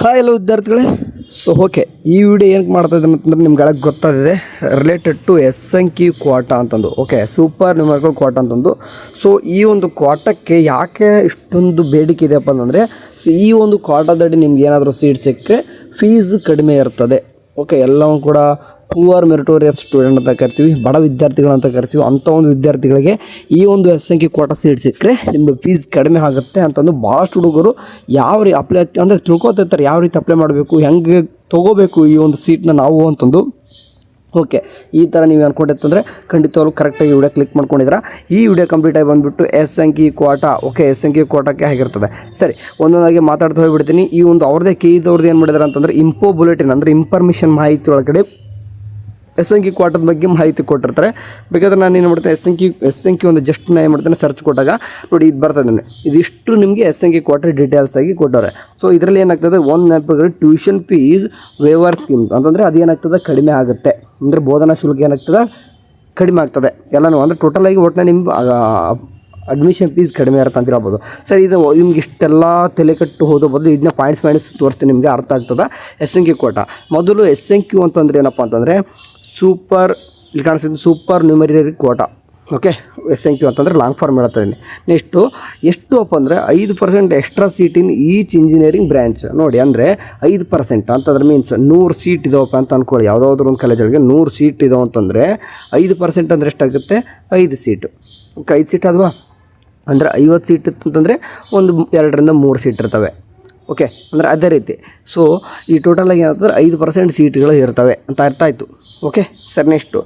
Hi ಎಲ್ಲ ವಿದ್ಯಾರ್ಥಿಗಳೇ. Okay, ಈ ವಿಡಿಯೋ ಏನಕ್ಕೆ ಮಾಡ್ತಾ ಇದ್ದೀನಿ ಅಂತಂದ್ರೆ ನಿಮ್ಗೆ ಗೊತ್ತಾಗಿದೆ ರಿಲೇಟೆಡ್ ಟು SNQ ಕ್ವಾಟಾ ಅಂತಂದು. ಓಕೆ, ಸೂಪರ್ ನ್ಯೂಮರಿಕಲ್ ಕ್ವಾಟಾ ಅಂತಂದು. ಸೊ ಈ ಒಂದು ಕ್ವಾಟಕ್ಕೆ ಯಾಕೆ ಇಷ್ಟೊಂದು ಬೇಡಿಕೆ ಇದೆಯಪ್ಪ ಅಂತಂದರೆ, ಸೊ ಈ ಒಂದು ಕ್ವಾಟಾದಡಿ ನಿಮ್ಗೆ ಏನಾದರೂ ಸೀಟ್ ಸಿಕ್ಕರೆ ಫೀಸ್ ಕಡಿಮೆ ಇರ್ತದೆ. ಓಕೆ, ಎಲ್ಲವೂ ಕೂಡ ಪೂವರ್ ಮೆರಿಟೋರಿಯಸ್ ಸ್ಟೂಡೆಂಟ್ ಅಂತ ಕರಿತೀವಿ, ಬಡ ವಿದ್ಯಾರ್ಥಿಗಳಂತ ಕರಿತೀವಿ. ಅಂಥ ಒಂದು ವಿದ್ಯಾರ್ಥಿಗಳಿಗೆ ಈ ಒಂದು SNQ ಕ್ವಾಟಾ ಸೀಟ್ ಸಿಕ್ಕರೆ ನಿಮ್ಮದು ಫೀಸ್ ಕಡಿಮೆ ಆಗುತ್ತೆ ಅಂತಂದು ಭಾಳಷ್ಟು ಹುಡುಗರು ಯಾವ ರೀತಿ ಅಪ್ಲೈ ಅಂದರೆ ತಿಳ್ಕೊತಿರ್ತಾರೆ, ಯಾವ ರೀತಿ ಅಪ್ಲೈ ಮಾಡಬೇಕು, ಹೆಂಗೆ ತೊಗೋಬೇಕು ಈ ಒಂದು ಸೀಟ್ನ ನಾವು ಅಂತಂದು. ಓಕೆ, ಈ ಥರ ನೀವು ಅಂದ್ಕೊಂಡಿತ್ತಂದರೆ ಖಂಡಿತವಾಗ್ಲೂ ಕರೆಕ್ಟಾಗಿ ವಿಡಿಯೋ ಕ್ಲಿಕ್ ಮಾಡ್ಕೊಂಡಿದ್ರೆ ಈ ವಿಡಿಯೋ ಕಂಪ್ಲೀಟಾಗಿ ಬಂದುಬಿಟ್ಟು SNQ ಕ್ವಾಟಾ. ಓಕೆ, SNQ ಕ್ವಾಟಾಕ್ಕೆ ಆಗಿರ್ತದೆ. ಸರಿ, ಒಂದೊಂದಾಗಿ ಮಾತಾಡ್ತಾ ಹೋಗ್ಬಿಡ್ತೀನಿ. ಈ ಒಂದು ಅವ್ರದ್ದೇ KEದವ್ರದ್ದು ಏನು ಮಾಡಿದಾರೆ ಅಂತಂದರೆ ಇಂಪೋ ಬುಲೆಟಿನ್ ಅಂದರೆ ಇನ್ಫಾರ್ಮೇಷನ್ ಮಾಹಿತಿ ಒಳಗಡೆ SNQ ಕ್ವಾಟದ ಬಗ್ಗೆ ಮಾಹಿತಿ ಕೊಟ್ಟಿರ್ತಾರೆ. ಬೇಕಾದ್ರೆ ನಾನು ಏನು ಮಾಡ್ತೇನೆ, SNQ ಒಂದು ಜಸ್ಟ್ ನಾನು ಏನು ಮಾಡ್ತೇನೆ ಸರ್ಚ್ ಕೊಟ್ಟಾಗ ನೋಡಿ ಇದು ಬರ್ತದೆ. ಇದಿಷ್ಟು ನಿಮಗೆ SNQ ಕ್ವಾಟರ್ ಡೀಟೇಲ್ಸ್ ಆಗಿ ಕೊಟ್ಟವ್ರೆ. ಸೊ ಇದರಲ್ಲಿ ಏನಾಗ್ತದೆ, ಒಂದು ನೆನಪಿಗೆ ಟ್ಯೂಷನ್ ಫೀಸ್ ವೇವರ್ ಸ್ಕೀಮ್ ಅಂತಂದರೆ ಅದೇನಾಗ್ತದೆ ಕಡಿಮೆ ಆಗುತ್ತೆ. ಅಂದರೆ ಬೋಧನಾ ಶುಲ್ಕ ಏನಾಗ್ತದೆ ಕಡಿಮೆ ಆಗ್ತದೆ ಎಲ್ಲನೂ. ಅಂದರೆ ಟೋಟಲಾಗಿ ಒಟ್ಟಿನ ನಿಮ್ಮ ಅಡ್ಮಿಷನ್ ಫೀಸ್ ಕಡಿಮೆ ಇರುತ್ತೆ ಅಂತ ಹೇಳ್ಬೋದು. ಸರಿ, ಇದು ನಿಮ್ಗೆ ಇಷ್ಟೆಲ್ಲ ತಲೆ ಕಟ್ಟು ಹೋದೋ ಬದಲು ಇದನ್ನ ಪಾಯಿಂಟ್ಸ್ ತೋರಿಸ್ತೀನಿ, ನಿಮಗೆ ಅರ್ಥ ಆಗ್ತದೆ. SNQ ಕ್ವಾಟಾ ಮೊದಲು SNQ ಅಂತಂದರೆ ಏನಪ್ಪ ಅಂತಂದರೆ ಇಲ್ಲಿ ಕಾಣಿಸ್ತಿದ್ದು ಸೂಪರ್ ನ್ಯೂಮರಿಕಲ್ ಕ್ವಾಟಾ. ಓಕೆ, SNQ ಅಂತಂದರೆ ಲಾಂಗ್ ಫಾರ್ಮ್ ಹೇಳ್ತಾಯಿದ್ದೀನಿ. ನೆಕ್ಸ್ಟು ಎಷ್ಟು ಅಪ್ಪ ಅಂದರೆ 5% extra seat in each engineering branch. ನೋಡಿ, ಅಂದರೆ 5% ಅಂತಂದ್ರೆ ಮೀನ್ಸ್ 100 ಸೀಟ್ ಇದಾವಪ್ಪ ಅಂತ ಅಂದ್ಕೊಳ್ಳಿ. ಯಾವುದಾದ್ರೂ ಒಂದು ಕಾಲೇಜೊಳಗೆ 100 ಸೀಟ್ ಇದಾವೆ ಅಂತಂದರೆ 5% ಅಂದರೆ ಎಷ್ಟಾಗುತ್ತೆ, 5 ಸೀಟು. ಓಕೆ, 5 ಸೀಟ್ ಅಲ್ವಾ, ಅಂದರೆ 50 ಸೀಟ್ ಅಂತಂದರೆ ಒಂದು 2 ರಿಂದ 3 ಸೀಟ್ ಇರ್ತವೆ. ಓಕೆ, ಅಂದರೆ ಅದೇ ರೀತಿ. ಸೊ ಈ ಟೋಟಲಾಗಿ ಏನಾಗ್ತದೆ 5% ಸೀಟ್ಗಳು ಇರ್ತವೆ ಅಂತ ಅರ್ಥ ಆಯಿತು. Okay sir, next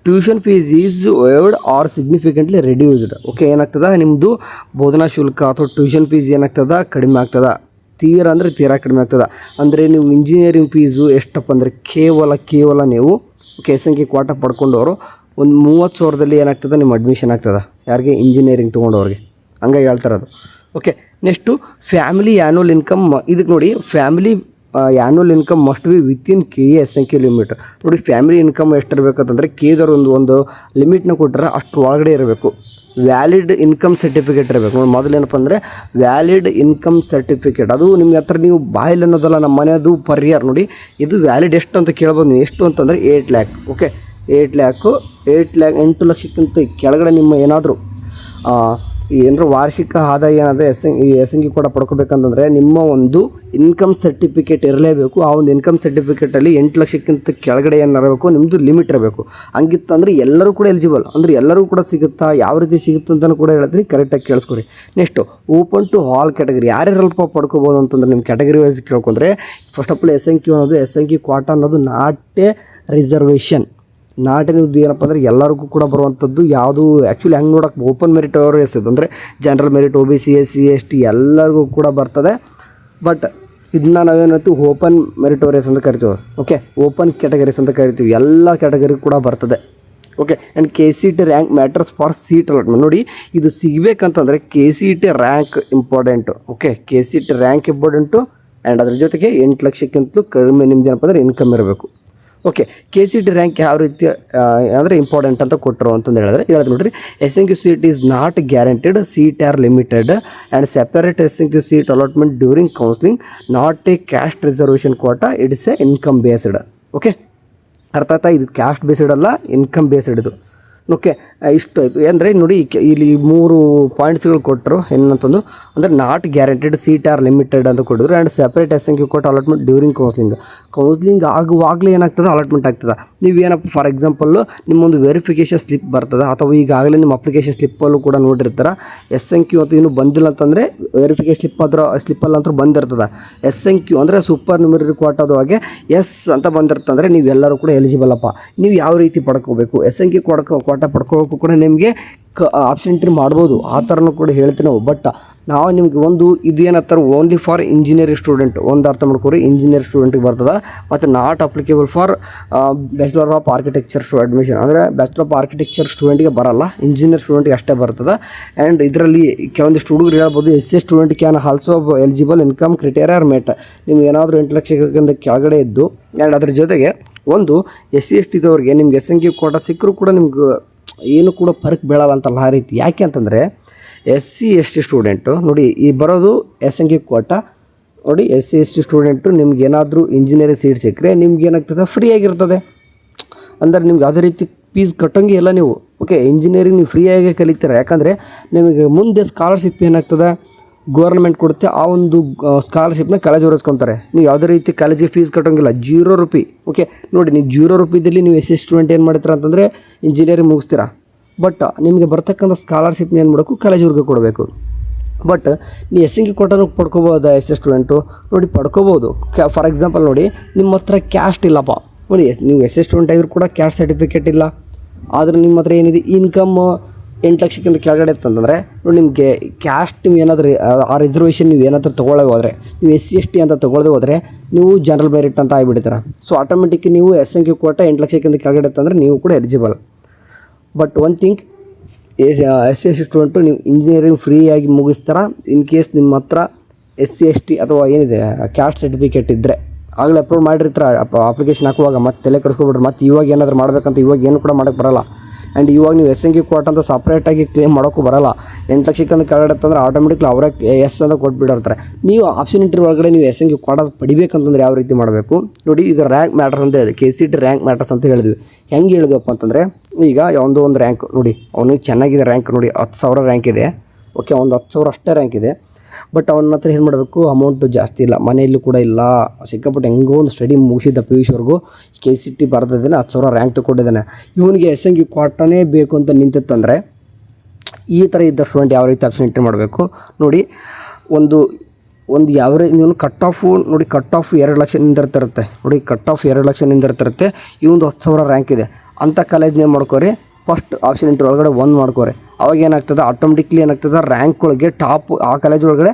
tuition fees is waived or significantly reduced. Okay, ಏನಾಗ್ತದೆ ನಿಮ್ಮದು ಬೋಧನಾ ಶುಲ್ಕ ಅಥವಾ ಟ್ಯೂಷನ್ ಫೀಸ್ ಏನಾಗ್ತದೆ ಕಡಿಮೆ ಆಗ್ತದೆ. ತೀರಾ ಕಡಿಮೆ ಆಗ್ತದೆ. ಅಂದರೆ ನೀವು ಇಂಜಿನಿಯರಿಂಗ್ ಫೀಸು ಎಷ್ಟಪ್ಪ ಅಂದರೆ ಕೇವಲ ನೀವು SNQ ಕ್ವಾಟಾ ಪಡ್ಕೊಂಡವರು ಒಂದು 30,000ದಲ್ಲಿ ಏನಾಗ್ತದೆ ನಿಮ್ಮ ಅಡ್ಮಿಷನ್ ಆಗ್ತದೆ. ಯಾರಿಗೆ? ಇಂಜಿನಿಯರಿಂಗ್ ತೊಗೊಂಡವ್ರಿಗೆ. ಹಂಗಾಗಿ ಹೇಳ್ತಾರದು. Okay, next family annual income. ಇದಕ್ಕೆ ನೋಡಿ, family annual income must be within SNQ limit. ನೋಡಿ, ಫ್ಯಾಮಿಲಿ ಇನ್ಕಮ್ ಎಷ್ಟಿರಬೇಕಂತಂದರೆ ಕೇದರ್ ಒಂದು ಲಿಮಿಟ್ನ ಕೊಟ್ಟರೆ ಅಷ್ಟು ಒಳಗಡೆ ಇರಬೇಕು. ವ್ಯಾಲಿಡ್ ಇನ್ಕಮ್ ಸರ್ಟಿಫಿಕೇಟ್ ಇರಬೇಕು. ನೋಡಿ, ಮೊದಲೇನಪ್ಪ ಅಂದರೆ ವ್ಯಾಲಿಡ್ ಇನ್ಕಮ್ ಸರ್ಟಿಫಿಕೇಟ್. ಅದು ನಿಮ್ಗೆ ಹತ್ರ ನೀವು ಬಾಯಲ್ಲಿ ಅನ್ನೋದಲ್ಲ, ನಮ್ಮ ಮನೆಯದು ಪರ್ ಇಯರ್. ನೋಡಿ, ಇದು ವ್ಯಾಲಿಡ್ ಎಷ್ಟು ಅಂತ ಕೇಳ್ಬೋದು ನೀವು. ಎಷ್ಟು ಅಂತಂದರೆ 8 ಲ್ಯಾಕ್. ಓಕೆ, 8 ಲಕ್ಷಕ್ಕಿಂತ ಕೆಳಗಡೆ ನಿಮ್ಮ ಏನಾದರೂ ಏನರ ವಾರ್ಷಿಕ ಆದಾಯ ಏನಾದರೆ SNQ ಕೂಡ ಪಡ್ಕೋಬೇಕಂತಂದರೆ ನಿಮ್ಮ ಒಂದು ಇನ್ಕಮ್ ಸರ್ಟಿಫಿಕೇಟ್ ಇರಲೇಬೇಕು. ಆ ಒಂದು ಇನ್ಕಮ್ ಸರ್ಟಿಫಿಕೇಟಲ್ಲಿ 8 ಲಕ್ಷಕ್ಕಿಂತ ಕೆಳಗಡೆ ಏನಿರಬೇಕು, ನಿಮ್ಮದು ಲಿಮಿಟ್ ಇರಬೇಕು. ಹಂಗಿತ್ತಂದರೆ ಎಲ್ಲರೂ ಕೂಡ ಎಲಿಜಿಬಲ್, ಅಂದರೆ ಎಲ್ಲರೂ ಕೂಡ ಸಿಗುತ್ತಾ, ಯಾವ ರೀತಿ ಸಿಗುತ್ತೆ ಅಂತಲೂ ಕೂಡ ಹೇಳಿದ್ರಿ. ಕರೆಕ್ಟಾಗಿ ಕೇಳಿಸ್ಕೊರಿ. Next open to all category. ಯಾರ್ಯಾರಲ್ಪ ಪಡ್ಕೋಬೋದು ಅಂತಂದರೆ ನಿಮ್ಮ ಕ್ಯಾಟಗರಿ ವೈಸ್ ಕೇಳ್ಕೊಂಡ್ರೆ, first of all SNQ quota ಅನ್ನೋದು ನಾಟ್ ಎ ರಿಸರ್ವೇಷನ್. ನಾಟಿನದ್ದು ಏನಪ್ಪ ಅಂದರೆ ಎಲ್ಲರಿಗೂ ಕೂಡ ಬರುವಂಥದ್ದು. ಯಾವುದು ಆ್ಯಕ್ಚುಲಿ ಹೆಂಗೆ ನೋಡೋಕೆ ಓಪನ್ ಮೆರಿಟೋರಿಯಸ್ ಇದು, ಅಂದರೆ general merit, OBC, SC, ST ಎಲ್ಲರಿಗೂ ಕೂಡ ಬರ್ತದೆ. ಬಟ್ ಇದನ್ನ ನಾವೇನಂತೀವಿ ಓಪನ್ ಮೆರಿಟೋರಿಯಸ್ ಅಂತ ಕರಿತೀವಿ. ಓಕೆ, ಓಪನ್ ಕ್ಯಾಟಗರೀಸ್ ಅಂತ ಕರಿತೀವಿ. ಎಲ್ಲ ಕ್ಯಾಟಗರಿ ಕೂಡ ಬರ್ತದೆ. Okay, and KCET rank matters for seat allotment. ನೋಡಿ, ಇದು ಸಿಗಬೇಕಂತಂದರೆ KCET rank important. Okay, KCET rank important. And ಅದ್ರ ಜೊತೆಗೆ 8 ಲಕ್ಷಕ್ಕಿಂತಲೂ ಕಡಿಮೆ ನಿಮ್ದು ಏನಪ್ಪ ಅಂದರೆ ಇನ್ಕಮ್ ಇರಬೇಕು. ಓಕೆ, KCET ರ್ಯಾಂಕ್ ಯಾವ ರೀತಿ ಅಂದರೆ ಇಂಪಾರ್ಟೆಂಟ್ ಅಂತ ಕೊಟ್ಟರು ಅಂತಂದು ಹೇಳಿದ್ರೆ ನೋಡಿರಿ, SNQ seat is not guaranteed, seat are limited and separate SNQ seat allotment during counselling, not a caste reservation quota, it's a income based. Okay, ಅರ್ಥ ಆಯ್ತಾ? ಇದು ಕ್ಯಾಸ್ಟ್ ಬೇಸ್ಡ್ ಅಲ್ಲ, ಇನ್ಕಮ್ ಬೇಸ್ಡ್ ಇದು. ಓಕೆ, ಇಷ್ಟು ಆಯಿತು. ಅಂದರೆ ನೋಡಿ, ಇಲ್ಲಿ 3 ಪಾಯಿಂಟ್ಸ್ಗಳು ಕೊಟ್ಟರು. ಏನಂತಂದು ಅಂದರೆ not guaranteed, seat are limited ಅಂತ ಕೊಟ್ಟಿದ್ರು. And separate SNQ quota allotment during counselling ಆಗುವಾಗಲೇ ಏನಾಗ್ತದೆ, ಅಲಾಟ್ಮೆಂಟ್ ಆಗ್ತದೆ. ನೀವೇನಪ್ಪ ಫಾರ್ ಎಕ್ಸಾಂಪಲ್ಲು ನಿಮ್ಮೊಂದು ವೆರಿಫಿಕೇಷನ್ ಸ್ಲಿಪ್ ಬರ್ತದೆ, ಅಥವಾ ಈಗಾಗಲೇ ನಿಮ್ಮ ಅಪ್ಲಿಕೇಶನ್ ಸ್ಲಿಪ್ಪಲ್ಲೂ ಕೂಡ ನೋಡಿರ್ತಾರೆ SNQ ಅಂತ ಇನ್ನೂ ಬಂದಿಲ್ಲ ಅಂತಂದರೆ ವೆರಿಫಿಕೇಷನ್ ಸ್ಲಿಪ್ಪಲ್ಲಿ ಅಂತೂ ಬಂದಿರ್ತದೆ. SNQ ಅಂದರೆ ಸೂಪರ್ ನ್ಯೂಮರಿಕಲ್ ಕ್ವಾಟಾದೊಳಗೆ ಎಸ್ ಅಂತ ಬಂದಿರ್ತಂದರೆ ನೀವೆಲ್ಲರೂ ಕೂಡ ಎಲಿಜಿಬಲ್ ಅಪ್ಪ. ನೀವು ಯಾವ ರೀತಿ ಪಡ್ಕೋಬೇಕು, SNQ ಕ್ವಾಟಾ ಪಡ್ಕೋಬೇಕು ಕೂಡ ನಿಮಗೆ ಆಪ್ಷನ್ ಎಂಟ್ರಿ ಮಾಡ್ಬೋದು. ಆ ಥರನೂ ಕೂಡ ಹೇಳ್ತೀವಿ ನಾವು. ಬಟ್ ನಾವು ನಿಮ್ಗೆ ಒಂದು ಇದು ಏನಂತಾರೆ, ಓನ್ಲಿ ಫಾರ್ ಇಂಜಿನಿಯರಿಂಗ್ ಸ್ಟೂಡೆಂಟ್. ಒಂದು ಅರ್ಥ ಮಾಡ್ಕೊರಿ, ಇಂಜಿನಿಯರ್ ಸ್ಟೂಡೆಂಟಿಗೆ ಬರ್ತದೆ. ಮತ್ತು not applicable for bachelor of architecture admission. ಅಂದರೆ ಬ್ಯಾಚುಲರ್ ಆಫ್ ಆರ್ಕಿಟೆಕ್ಚರ್ ಸ್ಟೂಡೆಂಟಿಗೆ ಬರಲ್ಲ, ಇಂಜಿನಿಯರ್ ಸ್ಟೂಡೆಂಟಿಗೆ ಅಷ್ಟೇ ಬರ್ತದೆ. ಆ್ಯಂಡ್ ಇದರಲ್ಲಿ ಕೆಲವೊಂದಿಷ್ಟು ಹುಡುಗರು ಹೇಳ್ಬೋದು SC student can also eligible income criteria are met. ನಿಮ್ಗೆ ಏನಾದರೂ 8 ಲಕ್ಷಕ್ಕಿಂತ ಕೆಳಗಡೆ ಇದ್ದು, ಆ್ಯಂಡ್ ಅದ್ರ ಜೊತೆಗೆ ಒಂದು SC ST ಇದ್ದವ್ರಿಗೆ ನಿಮ್ಗೆ SNQ ಕ್ವಾಟಾ ಸಿಕ್ಕರೂ ಕೂಡ ನಿಮ್ಗೆ ಏನು ಕೂಡ ಫರ್ಕ್ ಬೀಳಲ್ಲ ಅಂತಲ್ಲ ಆ ರೀತಿ. ಯಾಕೆ ಅಂತಂದರೆ SC ST ಸ್ಟೂಡೆಂಟು ನೋಡಿ, ಈ ಬರೋದು SNQ ಕ್ವಾಟಾ ನೋಡಿ SC/ST ಸ್ಟೂಡೆಂಟು ನಿಮ್ಗೆ ಏನಾದರೂ ಇಂಜಿನಿಯರಿಂಗ್ ಸೀಟ್ ಸಿಕ್ಕರೆ ನಿಮ್ಗೆ ಏನಾಗ್ತದೆ ಫ್ರೀ ಆಗಿರ್ತದೆ. ಅಂದರೆ ನಿಮ್ಗೆ ಯಾವುದೇ ರೀತಿ ಫೀಸ್ ಕಟ್ಟೋಂಗೆ ಇಲ್ಲ ನೀವು. ಓಕೆ, ಇಂಜಿನಿಯರಿಂಗ್ ನೀವು ಫ್ರೀಯಾಗಿ ಕಲಿತೀರ. ಯಾಕಂದರೆ ನಿಮಗೆ ಮುಂದೆ ಸ್ಕಾಲರ್ಶಿಪ್ ಏನಾಗ್ತದೆ ಗೌರ್ಮೆಂಟ್ ಕೊಡುತ್ತೆ. ಆ ಒಂದು ಸ್ಕಾಲರ್ಶಿಪ್ನ ಕಾಲೇಜ್ ಹೊರಿಸ್ಕೊತಾರೆ. ನೀವು ಯಾವುದೇ ರೀತಿ ಕಾಲೇಜಿಗೆ ಫೀಸ್ ಕಟ್ಟೋಂಗಿಲ್ಲ, 0 ರೂಪಾಯಿ. ಓಕೆ, ನೋಡಿ ನೀವು 0 ರೂಪಾಯಿದಲ್ಲಿ ನೀವು SC ಸ್ಟೂಡೆಂಟ್ ಏನು ಮಾಡ್ತೀರಾ ಅಂತಂದರೆ ಇಂಜಿನಿಯರಿಂಗ್ ಮುಗಿಸ್ತೀರಾ. ಬಟ್ ನಿಮಗೆ ಬರ್ತಕ್ಕಂಥ ಸ್ಕಾಲರ್ಶಿಪ್ನ ಏನು ಮಾಡಬೇಕು, ಕಾಲೇಜ್ವರೆಗೆ ಕೊಡಬೇಕು. ಬಟ್ ನೀವು SC ಕೊಟ್ಟನು ಪಡ್ಕೋಬೋದಾ SC ಸ್ಟೂಡೆಂಟು? ನೋಡಿ ಪಡ್ಕೋಬೋದು. ಫಾರ್ ಎಕ್ಸಾಂಪಲ್ ನೋಡಿ, ನಿಮ್ಮ ಹತ್ರ ಕ್ಯಾಸ್ಟ್ ಇಲ್ಲಪ್ಪ, ನೋಡಿ ನೀವು SC ಸ್ಟೂಡೆಂಟ್ ಆಗಿದ್ರು ಕೂಡ ಕ್ಯಾಸ್ಟ್ ಸರ್ಟಿಫಿಕೇಟ್ ಇಲ್ಲ, ಆದರೆ ನಿಮ್ಮ ಹತ್ರ ಏನಿದೆ ಇನ್ಕಮ್ 8 ಲಕ್ಷಕ್ಕಿಂತ ಕೆಳಗಡೆ ಇತ್ತಂತಂದರೆ ನೋಡಿ, ನಿಮಗೆ ಕ್ಯಾಸ್ಟ್ ನೀವು ಏನಾದರೂ ಆ ರಿಸರ್ವೇಷನ್ ನೀವು ಏನಾದರೂ ತೊಗೊಳ್ಳೇ ಹೋದರೆ, ನೀವು SC/ST ಅಂತ ತೊಗೊಳ್ಳದೆ ಹೋದರೆ ನೀವು ಜನರಲ್ ಮೆರಿಟ್ ಅಂತ ಆಗಿಬಿಡ್ತೀರ. ಸೊ ಆಟೋಮೆಟಿಕ್ ನೀವು SC ಕೋಟಾ 8 ಲಕ್ಷಕ್ಕಿಂತ ಕೆಳಗಡೆ ಇತ್ತಂದರೆ ನೀವು ಕೂಡ eligible. But one thing, SC/ST student ನೀವು ಇಂಜಿನಿಯರಿಂಗ್ ಫ್ರೀಯಾಗಿ ಮುಗಿಸ್ತಾರ. ಇನ್ ಕೇಸ್ ನಿಮ್ಮ ಹತ್ರ SC/ST ಅಥವಾ ಏನಿದೆ ಕ್ಯಾಸ್ಟ್ ಸರ್ಟಿಫಿಕೇಟ್ ಇದ್ದರೆ ಆಗಲೇ ಅಪ್ಲೋಡ್ ಮಾಡಿರ್ತಾರೆ ಅಪ್ಲಿಕೇಶನ್ ಹಾಕುವಾಗ. ಮತ್ತೆ ತಲೆ ಕೆಡಿಸ್ಕೊಬಿಡ್ರಿ, ಮತ್ತು ಇವಾಗ ಏನಾದರೂ ಮಾಡಬೇಕಂತ ಇವಾಗ ಏನು ಕೂಡ ಮಾಡೋಕ್ಕೆ ಬರೋಲ್ಲ. ಆ್ಯಂಡ್ ಇವಾಗ ನೀವು SC ಕೋಟ ಅಂತ ಸಪ್ರೇಟಾಗಿ ಕ್ಲೇಮ್ ಮಾಡೋಕ್ಕೂ ಬರೋಲ್ಲ. 8 ಲಕ್ಷಕ್ಕಂತ ಕೆಳಗಡೆ ಅಂತಂದ್ರೆ ಆಟೋಮೆಟಿಕ್ಲಿ ಅವರೇ ಎಸ್ ಅಂತ ಕೊಟ್ಬಿಟ್ಟಿರ್ತಾರೆ. ನೀವು ಆಪ್ಷನ್ ಇಂಟರ್ವ್ಯೂ ಒಳಗಡೆ ನೀವು SC ಕೋಟ ಪಡಿಬೇಕಂತಂದ್ರೆ ಯಾವ ರೀತಿ ಮಾಡಬೇಕು ನೋಡಿ. ಇದು ರ್ಯಾಂಕ್ ಮ್ಯಾಟರ್ಸ್ ಅಂತ ಇದೆ, KCT ರ್ಯಾಂಕ್ ಮ್ಯಾಟರ್ಸ್ ಅಂತ ಹೇಳಿದ್ವಿ. ಹೆಂಗೆ ಹೇಳಿದ್ವಪ್ಪ ಅಂತಂದರೆ, ಈಗ ಒಂದು ರ್ಯಾಂಕ್ ನೋಡಿ, ಅವನಿಗೆ ಚೆನ್ನಾಗಿದೆ ರ್ಯಾಂಕ್ ನೋಡಿ, 10,000 ರ್ಯಾಂಕ್ ಇದೆ. ಓಕೆ, ಒಂದು 10,000 ಅಷ್ಟೇ ರ್ಯಾಂಕ್ ಇದೆ. ಬಟ್ ಅವನ ಹತ್ರ ಏನು ಮಾಡಬೇಕು, ಅಮೌಂಟು ಜಾಸ್ತಿ ಇಲ್ಲ, ಮನೆಯಲ್ಲೂ ಕೂಡ ಇಲ್ಲ, ಸಿಕ್ಕಾಪಟ್ಟೆ ಹೆಂಗೋ ಒಂದು ಸ್ಟಡಿ ಮುಗಿಸಿದ್ದ PUC ವರೆಗೂ KCT ಬರ್ದಿದ್ದಾನೆ, 10,000 ರ್ಯಾಂಕ್ ತಗೊಂಡಿದ್ದಾನೆ. ಇವನಿಗೆ SC ಕೋಟಾನೇ ಬೇಕು ಅಂತ ನಿಂತಿತ್ತಂದರೆ ಈ ಥರ ಇದ್ದ ಸ್ಟೂಡೆಂಟ್ ಯಾವ ರೀತಿ ಆಪ್ಷನ್ ಎಂಟ್ರಿ ಮಾಡಬೇಕು ನೋಡಿ. ಒಂದು ಯಾವ ನೀವು ಕಟ್ ಆಫು ನೋಡಿ, ಕಟ್ ಆಫ್ 2 ಲಕ್ಷದಿಂದ ಇರ್ತಿರುತ್ತೆ ನೋಡಿ, ಕಟ್ ಆಫ್ 2 ಲಕ್ಷದಿಂದ ಇರ್ತಿರುತ್ತೆ. ಇವೊಂದು 10,000 ರ್ಯಾಂಕ್ ಇದೆ ಅಂಥ ಕಾಲೇಜ್ನೇ ಮಾಡ್ಕೋರಿ. ಫಸ್ಟ್ ಆಪ್ಷನ್ ಇಂಟರ್ ಒಳಗಡೆ 1 ಮಾಡ್ಕೋರಿ. ಅವಾಗ ಏನಾಗ್ತದೆ, ಆಟೋಮೆಟಿಕ್ಲಿ ಏನಾಗ್ತದೆ, ರ್ಯಾಂಕ್ ಒಳಗೆ ಟಾಪ್ ಆ ಕಾಲೇಜ್ ಒಳಗಡೆ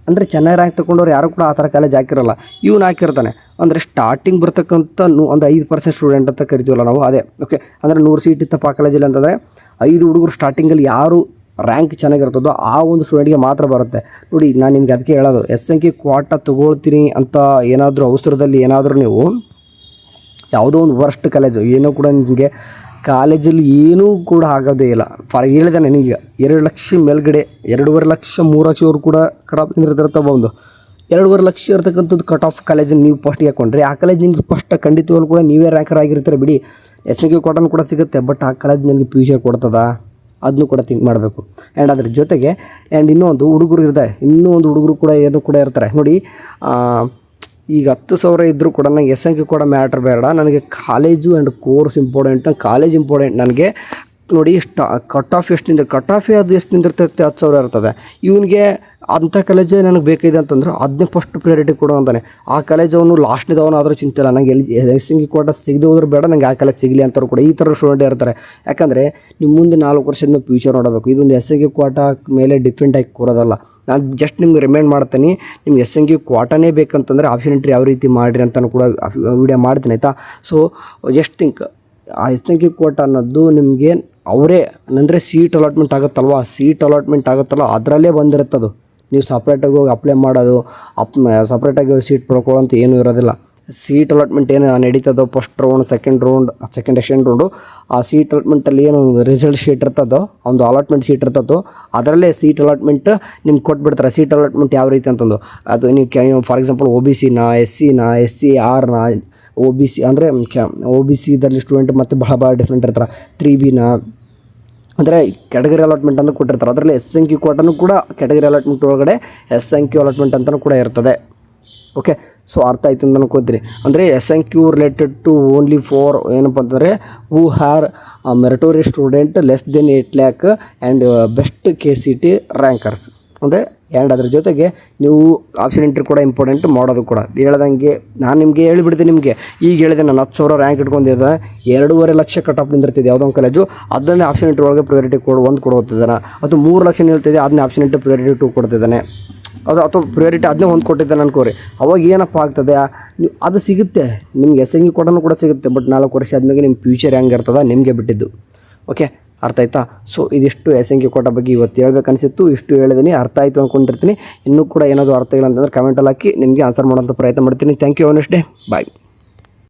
ಅಂದರೆ ಚೆನ್ನಾಗಿ ರ್ಯಾಂಕ್ ತೊಗೊಂಡವ್ರು ಯಾರು ಕೂಡ ಆ ಥರ ಕಾಲೇಜ್ ಹಾಕಿರಲ್ಲ, ಇವನು ಹಾಕಿರ್ತಾನೆ. ಅಂದರೆ ಸ್ಟಾರ್ಟಿಂಗ್ ಬರ್ತಕ್ಕಂಥ ಒಂದು 5% ಸ್ಟೂಡೆಂಟ್ ಅಂತ ಕರಿತೀವಲ್ಲ ನಾವು, ಅದೇ. ಓಕೆ, ಅಂದರೆ 100 ಸೀಟ್ ಇತ್ತಪ್ಪ ಆ ಕಾಲೇಜಲ್ಲಿ ಅಂತಂದರೆ 5 ಹುಡುಗರು ಸ್ಟಾರ್ಟಿಂಗಲ್ಲಿ ಯಾರು ರ್ಯಾಂಕ್ ಚೆನ್ನಾಗಿರ್ತದೋ ಆ ಒಂದು ಸ್ಟೂಡೆಂಟ್ಗೆ ಮಾತ್ರ ಬರುತ್ತೆ ನೋಡಿ. ನಾನು ನಿಮ್ಗೆ ಅದಕ್ಕೆ ಹೇಳೋದು, SC ಕೋಟಾ ತೊಗೊಳ್ತೀನಿ ಅಂತ ಏನಾದರೂ ಅವಸರದಲ್ಲಿ ಏನಾದರೂ ನೀವು ಯಾವುದೋ ಒಂದು ವರ್ಸ್ಟ್ ಕಾಲೇಜು ಏನೋ ಕೂಡ ನಿಮಗೆ ಕಾಲೇಜಲ್ಲಿ ಏನೂ ಕೂಡ ಆಗೋದೇ ಇಲ್ಲ. ಹೇಳಿದೆ ನನಗೆ 2 ಲಕ್ಷ ಮೇಲ್ಗಡೆ 2.5 ಲಕ್ಷ 3 ಲಕ್ಷವ್ರು ಕೂಡ ಕಟ್ ಆಫ್ ನಿಂತಿರ್ತಾವೆ. ಒಂದು 2.5 ಲಕ್ಷ ಇರ್ತಕ್ಕಂಥದ್ದು ಕಟ್ ಆಫ್ ಕಾಲೇಜನ್ನು ನೀವು ಫಸ್ಟಿಗೆ ಹಾಕೊಂಡ್ರೆ ಆ ಕಾಲೇಜ್ ನಿಮ್ಗೆ ಫಸ್ಟ್ ಖಂಡಿತವಾಗ್ಲೂ ಕೂಡ ನೀವೇ ರ್ಯಾಂಕರ್ ಆಗಿರ್ತಾರೆ ಬಿಡಿ. SC ಕೋಟಾನು ಕೂಡ ಸಿಗುತ್ತೆ. ಬಟ್ ಆ ಕಾಲೇಜ್ ನಿಮಗೆ ಫ್ಯೂಚರ್ ಕೊಡ್ತದ ಅದನ್ನು ಕೂಡ ಥಿಂಕ್ ಮಾಡಬೇಕು. ಆ್ಯಂಡ್ ಅದ್ರ ಜೊತೆಗೆ ಇನ್ನೊಂದು ಹುಡುಗರು ಇರ್ತಾರೆ, ಹುಡುಗರು ಕೂಡ ಏನು ಕೂಡ ಇರ್ತಾರೆ ನೋಡಿ. ಈಗ 10,000 ಇದ್ದರೂ ಕೂಡ ನನಗೆ SC ಕೂಡ ಮ್ಯಾಟ್ರ್ ಬೇಡ, ನನಗೆ college and course important, college important ನನಗೆ ನೋಡಿ. ಕಟ್ ಆಫ್ ಕಟ್ ಆಫೇ ಅದು ಎಷ್ಟು ನಿಂದಿರ್ತೈತೆ, 10,000 ಇರ್ತದೆ. ಇವನಿಗೆ ಅಂಥ ಕಾಲೇಜೇ ನನಗೆ ಬೇಕಾಗಿದೆ ಅಂತಂದ್ರೆ ಅದನ್ನೇ ಫಸ್ಟ್ ಪ್ರಿಯಾರಿಟಿ ಕೊಡು ಅಂತಾನೆ. ಆ ಕಾಲೇಜ್ ಅವನು ಲಾಸ್ಟ್ನಿದವನು ಆದರೂ ಚಿಂತೆ ಇಲ್ಲ, ನನಗೆ SC ಕೋಟಾ ಸಿಗದೆ ಹೋದ್ರೆ ಬೇಡ, ನನಗೆ ಆ ಕಾಲೇಜ್ ಸಿಗಲಿ ಅಂತವ್ರು ಕೂಡ ಈ ಥರ ಸ್ಟೂಡೆಂಟ್ ಇರ್ತಾರೆ. ಯಾಕಂದರೆ ನೀವು ಮುಂದೆ 4 ವರ್ಷದ ಫ್ಯೂಚರ್ ನೋಡಬೇಕು. ಇದೊಂದು SC ಕೋಟಾ ಮೇಲೆ ಡಿಫ್ರೆಂಟಾಗಿ ಕೂರೋದಲ್ಲ. ನಾನು ಜಸ್ಟ್ ನಿಮ್ಗೆ ರಿಮೈಂಡ್ ಮಾಡ್ತೀನಿ, ನಿಮ್ಗೆ SC ಕೋಟಾನೇ ಬೇಕಂತಂದರೆ ಆಪ್ಷನ್ ಎಂಟ್ರಿ ಯಾವ ರೀತಿ ಮಾಡಿರಿ ಅಂತಲೂ ಕೂಡ ವಿಡಿಯೋ ಮಾಡ್ತೀನಿ, ಆಯಿತಾ. ಸೊ ಜಸ್ಟ್ ಥಿಂಕ್, ಆ SC ಕೋಟಾ ಅನ್ನೋದು ನಿಮಗೆ ಅವರೇ ಅಂದರೆ ಸೀಟ್ ಅಲಾಟ್ಮೆಂಟ್ ಆಗುತ್ತಲ್ವ, ಅದರಲ್ಲೇ ಬಂದಿರುತ್ತದು. ನೀವು ಸಪ್ರೇಟಾಗಿ ಹೋಗಿ ಅಪ್ಲೈ ಮಾಡೋದು, ಸಪ್ರೇಟಾಗಿ ಸೀಟ್ ಪಡ್ಕೊಳ್ಳೋಂತ ಏನೂ ಇರೋದಿಲ್ಲ. ಸೀಟ್ ಅಲಾಟ್ಮೆಂಟ್ ಏನು ನಡೀತದೋ, first round, second extend round, ಆ ಸೀಟ್ ಅಲಾಟ್ಮೆಂಟಲ್ಲಿ ಏನು ರಿಸಲ್ಟ್ ಶೀಟ್ ಇರ್ತದೋ, ಒಂದು ಅಲಾಟ್ಮೆಂಟ್ ಶೀಟ್ ಇರ್ತದೋ ಅದರಲ್ಲೇ ಸೀಟ್ ಅಲಾಟ್ಮೆಂಟ್ ನಿಮ್ಗೆ ಕೊಟ್ಬಿಡ್ತಾರೆ. ಸೀಟ್ ಅಲಾಟ್ಮೆಂಟ್ ಯಾವ ರೀತಿ ಅಂತಂದು ಅದು ನೀವು ಫಾರ್ ಎಕ್ಸಾಂಪಲ್ OBCನ, SCನ, SCRನ, OBC ಅಂದರೆ OBC ಇದರಲ್ಲಿ ಸ್ಟೂಡೆಂಟ್ ಮತ್ತು ಭಾಳ ಡಿಫ್ರೆಂಟ್ ಇರ್ತಾರೆ. 3Bನ ಅಂದರೆ ಕ್ಯಾಟಗರಿ ಅಲಾಟ್ಮೆಂಟ್ ಅಂತ ಕೊಟ್ಟಿರ್ತಾರೆ. ಅದರಲ್ಲಿ SC ಕೋಟಾನು ಕೂಡ ಕ್ಯಾಟಗರಿ ಅಲಾಟ್ಮೆಂಟ್ ಒಳಗಡೆ SC ಅಲಾಟ್ಮೆಂಟ್ ಅಂತಲೂ ಕೂಡ ಇರ್ತದೆ. ಓಕೆ, ಸೊ ಅರ್ಥ ಆಯ್ತು ಅಂತ ಅನ್ಕೋತೀನಿ. ಅಂದರೆ SC related to only for ಏನಪ್ಪ ಅಂತಂದರೆ who are meritorious student less than 8 lakh and best KCT rankers ಅಂದರೆ. ಆ್ಯಂಡ್ ಅದ್ರ ಜೊತೆಗೆ ನೀವು ಆಪ್ಷನ್ ಎಂಟ್ರಿ ಕೂಡ ಇಂಪಾರ್ಟೆಂಟ್ ಮಾಡೋದು ಕೂಡ ಹೇಳ್ದಂಗೆ ನಾನು ನಿಮಗೆ ಹೇಳಿಬಿಡ್ತೀನಿ. ಈಗ ಹೇಳಿದೆ ನಾನು 10,000 ರ್ಯಾಂಕ್ ಇಟ್ಕೊಂಡಿದ್ದೆ, 2.5 ಲಕ್ಷ ಕಟ್ ಆಫ್ ನಿಂದಿರ್ತಿದೆ ಯಾವುದೋ ಒಂದು ಕಾಲೇಜು, ಅದನ್ನೇ ಆಪ್ಷನ್ ಎಂಟ್ರಿ ಒಳಗೆ ಪ್ರಿಯಾರಿಟಿ ಕೊಡ್ತಿದ್ದಾನೆ. ಅದು 3 ಲಕ್ಷ ನಿಲ್ತಿದೆ, ಅದನ್ನೇ ಆಪ್ಷನ್ ಎಂಟ್ರಿ ಪ್ರಿಯಾರಿಟಿ 2 ಕೊಡ್ತಿದ್ದಾನೆ. ಅಥವಾ ಪ್ರಿಯಾರಿಟಿ ಅದನ್ನೇ ಒಂದು ಕೊಟ್ಟಿದ್ದಾನೆ ಅನ್ಕೋರಿ. ಅವಾಗ ಏನಪ್ಪ ಆಗ್ತದೆ, ನೀವು ಅದು ಸಿಗುತ್ತೆ ನಿಮ್ಗೆ SC ಕೋಟಾನು ಕೂಡ ಸಿಗುತ್ತೆ. ಬಟ್ 4 ವರ್ಷ ಆದಮೇಲೆ ನಿಮ್ಮ ಫ್ಯೂಚರ್ ಹೆಂಗೆ ಇರ್ತದೆ ನಿಮಗೆ ಬಿಟ್ಟಿದ್ದು. ಓಕೆ, ಅರ್ಥ ಆಯ್ತಾ. ಸೊ ಇದಿಷ್ಟು SC ಕೋಟಾ ಬಗ್ಗೆ ಇವತ್ತು ಹೇಳ್ಬೇಕನ್ನಿಸಿತ್ತು, ಇಷ್ಟು ಹೇಳಿದ್ದೀನಿ, ಅರ್ಥ ಆಯಿತು ಅಂದ್ಕೊಂಡಿರ್ತೀನಿ. ಇನ್ನೂ ಕೂಡ ಏನಾದರೂ ಅರ್ಥ ಇಲ್ಲ ಅಂತಂದರೆ ಕಮೆಂಟಲ್ಲಿ ಹಾಕಿ ನಿಮಗೆ ಆನ್ಸರ್ ಮಾಡೋಂಥ ಪ್ರಯತ್ನ ಮಾಡ್ತೀನಿ. Thank you, next day bye.